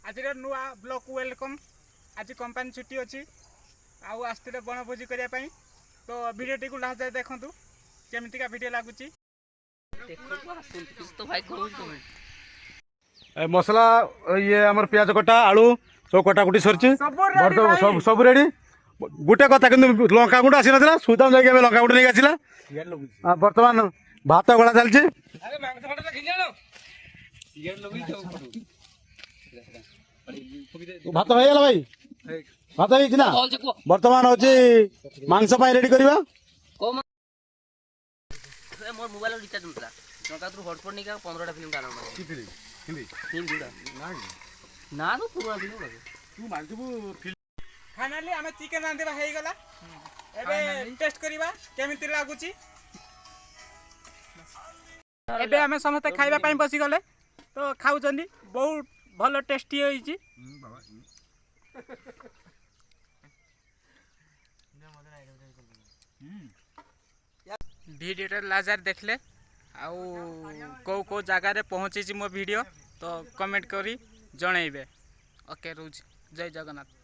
आज नुआ ब्लॉक को वेलकम। आज कंपनी छुट्टी अच्छी आउ आसते बनभोजी करने तो वीडियो टी लास्ट जाए देखूँ केमिका वीडियो लगुच मसला ये आमर प्याज कटा आलू सब कटाकुटी सरी सब रेडी गोटे कथा कि लंका गुंड आसी ना सुदाम जाके लंका गुंड नहीं आसला बर्तमान भात गला चलती भात हो गला भाई भात होना बर्तमान हूँ मांस रेडी करवा मोर मोबाइल रिचार्ज नथला टका तो हॉटस्पॉट नहीं का 15टा फिल्म डाउनलोड की फिल्म हिंदी हिंदी ना तो पुराना फिल्म लगे तू मानजबू फिल्म फाइनली हमें चिकन रांधेबा हे गला एबे टेस्ट करबा केमिति लागुची एबे हमें समस्त खाइबा पई बसी गले तो खाउ जंदी बहुत भलो टेस्टी होई छी वीडियो लाजार देखले आउ को जगार पहुँची मो वीडियो तो कमेंट करी जनइबे। ओके रोज जय जगन्नाथ।